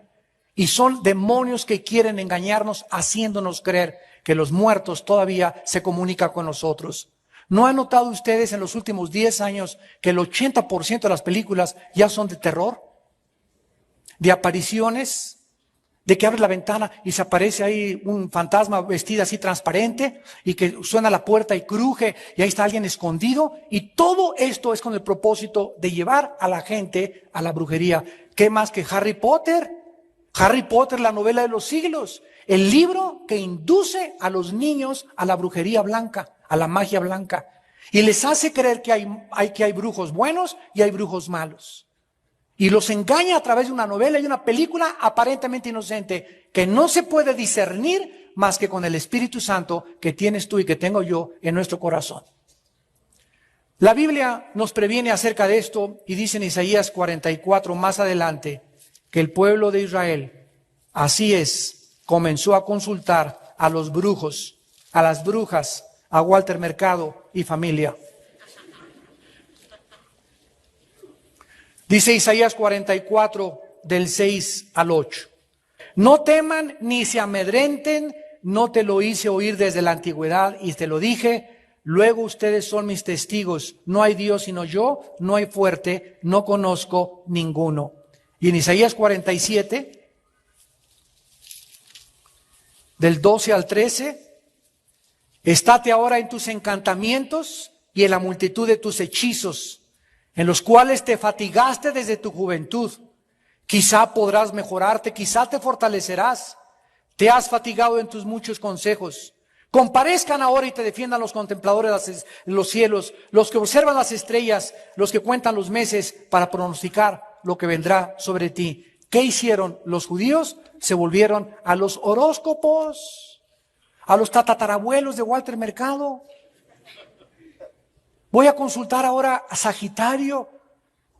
y son demonios que quieren engañarnos haciéndonos creer que los muertos todavía se comunican con nosotros. ¿No han notado ustedes en los últimos 10 años que el 80% de las películas ya son de terror? De apariciones, de que abre la ventana y se aparece ahí un fantasma vestido así transparente, y que suena la puerta y cruje y ahí está alguien escondido, y todo esto es con el propósito de llevar a la gente a la brujería. ¿Qué más que Harry Potter? Harry Potter, la novela de los siglos, el libro que induce a los niños a la brujería blanca, a la magia blanca, y les hace creer que hay brujos buenos y hay brujos malos. Y los engaña a través de una novela y una película aparentemente inocente, que no se puede discernir más que con el Espíritu Santo que tienes tú y que tengo yo en nuestro corazón. La Biblia nos previene acerca de esto y dice en Isaías 44 más adelante que el pueblo de Israel, así es, comenzó a consultar a los brujos, a las brujas, a Walter Mercado y familia. Dice Isaías 44 del 6 al 8. No teman ni se amedrenten, no te lo hice oír desde la antigüedad y te lo dije, luego ustedes son mis testigos, no hay Dios sino yo, no hay fuerte, no conozco ninguno. Y en Isaías 47, del 12 al 13, estate ahora en tus encantamientos y en la multitud de tus hechizos, en los cuales te fatigaste desde tu juventud. Quizá podrás mejorarte, quizá te fortalecerás. Te has fatigado en tus muchos consejos. Comparezcan ahora y te defiendan los contempladores de los cielos, los que observan las estrellas, los que cuentan los meses para pronosticar lo que vendrá sobre ti. ¿Qué hicieron los judíos? Se volvieron a los horóscopos, a los tatarabuelos de Walter Mercado. Voy a consultar ahora a Sagitario.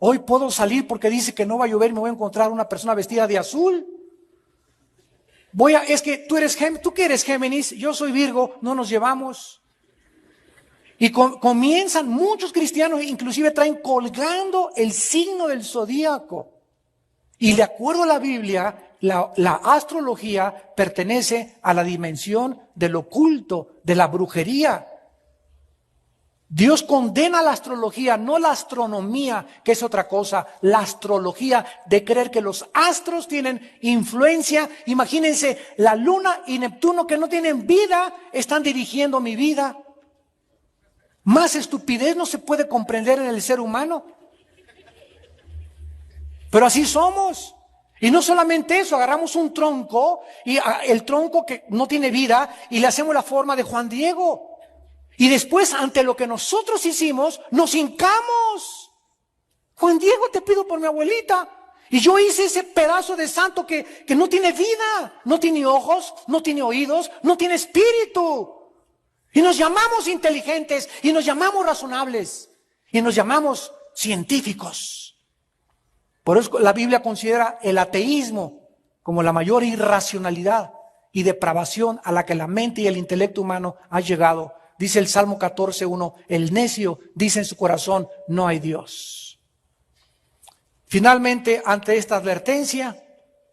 Hoy puedo salir porque dice que no va a llover y me voy a encontrar una persona vestida de azul. Es que tú que eres Géminis, yo soy Virgo, no nos llevamos. Y comienzan muchos cristianos, inclusive traen colgando el signo del zodíaco. Y de acuerdo a la Biblia, la astrología pertenece a la dimensión del oculto, de la brujería. Dios condena la astrología, no la astronomía, que es otra cosa, la astrología de creer que los astros tienen influencia. Imagínense, la luna y Neptuno, que no tienen vida, están dirigiendo mi vida. Más estupidez no se puede comprender en el ser humano. Pero así somos. Y no solamente eso, agarramos un tronco, y el tronco que no tiene vida, y le hacemos la forma de Juan Diego. Y después, ante lo que nosotros hicimos, nos hincamos. Juan Diego, te pido por mi abuelita. Y yo hice ese pedazo de santo que no tiene vida, no tiene ojos, no tiene oídos, no tiene espíritu. Y nos llamamos inteligentes, y nos llamamos razonables, y nos llamamos científicos. Por eso la Biblia considera el ateísmo como la mayor irracionalidad y depravación a la que la mente y el intelecto humano ha llegado. Dice el Salmo 14:1, el necio dice en su corazón, no hay Dios. Finalmente, ante esta advertencia,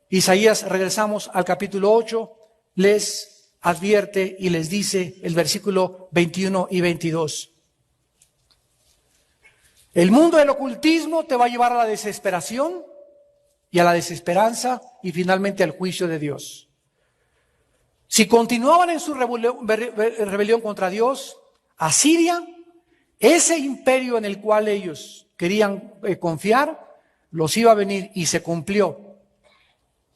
Isaías, regresamos al capítulo 8, les advierte y les dice el versículo 21 y 22. El mundo del ocultismo te va a llevar a la desesperación y a la desesperanza y finalmente al juicio de Dios. Si continuaban en su rebelión contra Dios, Asiria, ese imperio en el cual ellos querían confiar, los iba a venir y se cumplió.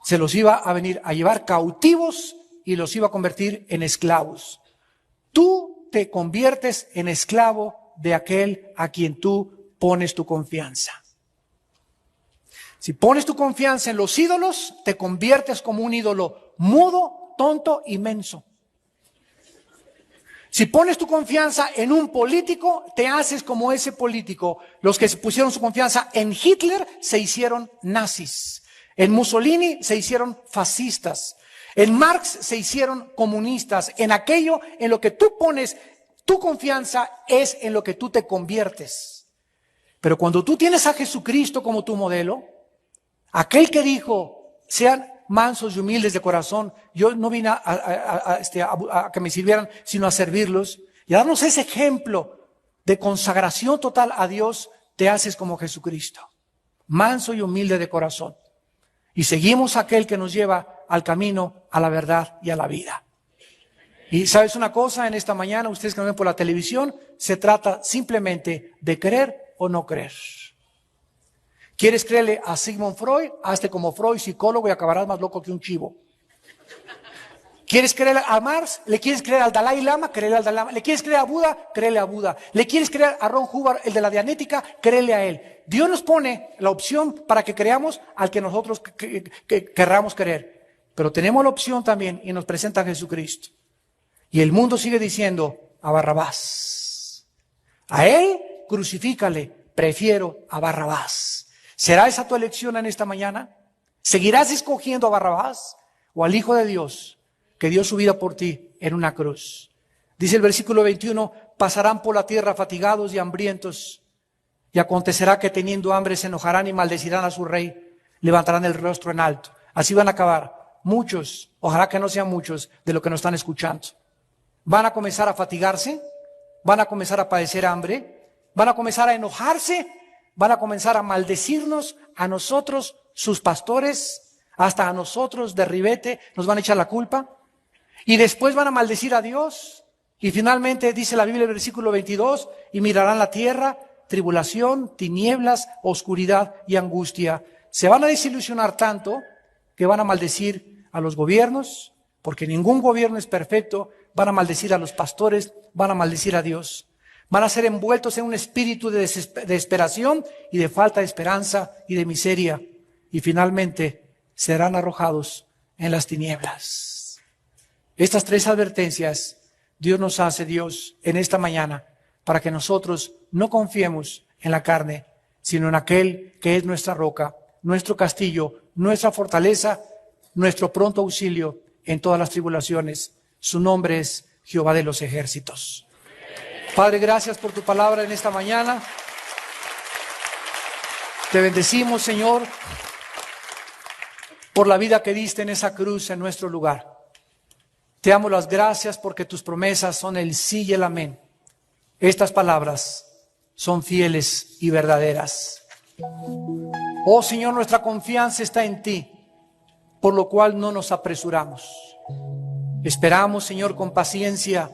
Se los iba a venir a llevar cautivos y los iba a convertir en esclavos. Tú te conviertes en esclavo de aquel a quien tú pones tu confianza. Si pones tu confianza en los ídolos, te conviertes como un ídolo mudo, tonto y menso. Si pones tu confianza en un político, te haces como ese político. Los que pusieron su confianza en Hitler se hicieron nazis. En Mussolini se hicieron fascistas. En Marx se hicieron comunistas. En aquello en lo que tú pones tu confianza es en lo que tú te conviertes. Pero cuando tú tienes a Jesucristo como tu modelo, aquel que dijo, sean mansos y humildes de corazón, yo no vine a que me sirvieran, sino a servirlos, y a darnos ese ejemplo de consagración total a Dios, te haces como Jesucristo, manso y humilde de corazón. Y seguimos a aquel que nos lleva al camino, a la verdad y a la vida. Y sabes una cosa, en esta mañana, ustedes que nos ven por la televisión, se trata simplemente de creer o no creer. ¿Quieres creerle a Sigmund Freud? Hazte como Freud, psicólogo, y acabarás más loco que un chivo. ¿Quieres creer a Marx? ¿Le quieres creer al Dalai Lama? Créele al Dalai Lama. ¿Le quieres creer a Buda? Créele a Buda. ¿Le quieres creer a Ron Hubbard, el de la Dianética? Créele a él. Dios nos pone la opción para que creamos al que nosotros querramos creer. Pero tenemos la opción también y nos presenta a Jesucristo. Y el mundo sigue diciendo a Barrabás. A él crucifícale, prefiero a Barrabás. ¿Será esa tu elección en esta mañana? ¿Seguirás escogiendo a Barrabás o al Hijo de Dios que dio su vida por ti en una cruz? Dice el versículo 21, pasarán por la tierra fatigados y hambrientos, y acontecerá que teniendo hambre se enojarán y maldecirán a su rey, levantarán el rostro en alto. Así van a acabar muchos, ojalá que no sean muchos de los que nos están escuchando. Van a comenzar a fatigarse, van a comenzar a padecer hambre, van a comenzar a enojarse, van a comenzar a maldecirnos a nosotros, sus pastores, hasta a nosotros de ribete, nos van a echar la culpa. Y después van a maldecir a Dios. Y finalmente dice la Biblia, el versículo 22, y mirarán la tierra, tribulación, tinieblas, oscuridad y angustia. Se van a desilusionar tanto que van a maldecir a los gobiernos, porque ningún gobierno es perfecto. Van a maldecir a los pastores, van a maldecir a Dios. Van a ser envueltos en un espíritu de desesperación y de falta de esperanza y de miseria. Y finalmente serán arrojados en las tinieblas. Estas tres advertencias Dios nos hace, Dios, en esta mañana, para que nosotros no confiemos en la carne, sino en aquel que es nuestra roca, nuestro castillo, nuestra fortaleza, nuestro pronto auxilio en todas las tribulaciones. Su nombre es Jehová de los ejércitos. Padre, gracias por tu palabra en esta mañana. Te bendecimos, Señor, por la vida que diste en esa cruz en nuestro lugar. Te damos las gracias porque tus promesas son el sí y el amén. Estas palabras son fieles y verdaderas. Oh Señor, nuestra confianza está en ti, por lo cual no nos apresuramos. Esperamos, Señor, con paciencia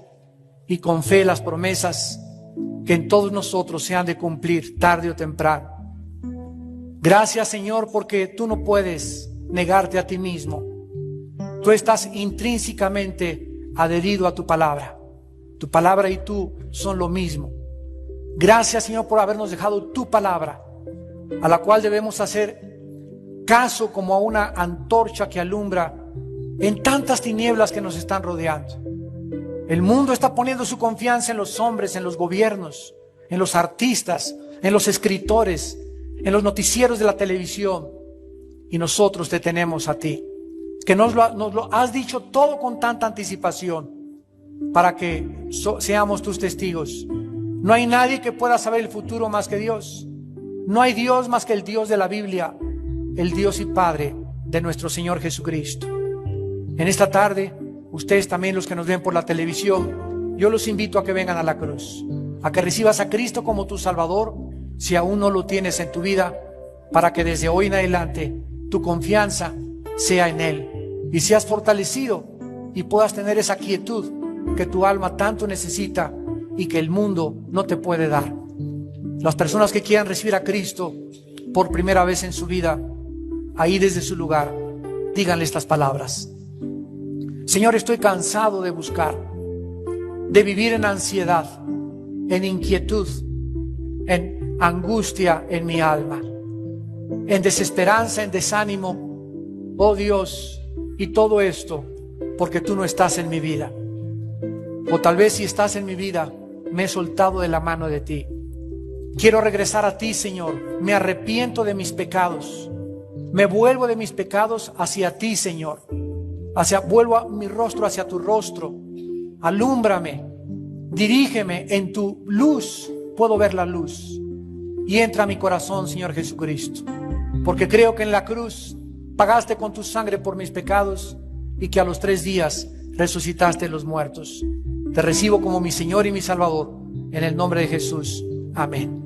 y con fe las promesas que en todos nosotros se han de cumplir tarde o temprano. Gracias, Señor, porque tú no puedes negarte a ti mismo. Tú estás intrínsecamente adherido a tu palabra. Tu palabra y tú son lo mismo. Gracias, Señor, por habernos dejado tu palabra, a la cual debemos hacer caso como a una antorcha que alumbra en tantas tinieblas que nos están rodeando. El mundo está poniendo su confianza en los hombres, en los gobiernos, en los artistas, en los escritores, en los noticieros de la televisión. Y nosotros te tenemos a ti, que nos lo has dicho todo con tanta anticipación, para que seamos tus testigos. No hay nadie que pueda saber el futuro más que Dios. No hay Dios más que el Dios de la Biblia, el Dios y Padre de nuestro Señor Jesucristo. En esta tarde, ustedes también, los que nos ven por la televisión, yo los invito a que vengan a la cruz, a que recibas a Cristo como tu Salvador, si aún no lo tienes en tu vida, para que desde hoy en adelante tu confianza sea en Él y seas fortalecido y puedas tener esa quietud que tu alma tanto necesita y que el mundo no te puede dar. Las personas que quieran recibir a Cristo por primera vez en su vida, ahí desde su lugar, díganle estas palabras: Señor, estoy cansado de buscar, de vivir en ansiedad, en inquietud, en angustia en mi alma, en desesperanza, en desánimo. Oh Dios, y todo esto porque tú no estás en mi vida. O tal vez si estás en mi vida, me he soltado de la mano de ti. Quiero regresar a ti, Señor. Me arrepiento de mis pecados. Me vuelvo de mis pecados hacia ti, Señor. Vuelvo mi rostro hacia tu rostro. Alúmbrame, dirígeme en tu luz. Puedo ver la luz. Y entra a mi corazón, Señor Jesucristo. Porque creo que en la cruz pagaste con tu sangre por mis pecados y que a los 3 días resucitaste de los muertos. Te recibo como mi Señor y mi Salvador. En el nombre de Jesús. Amén.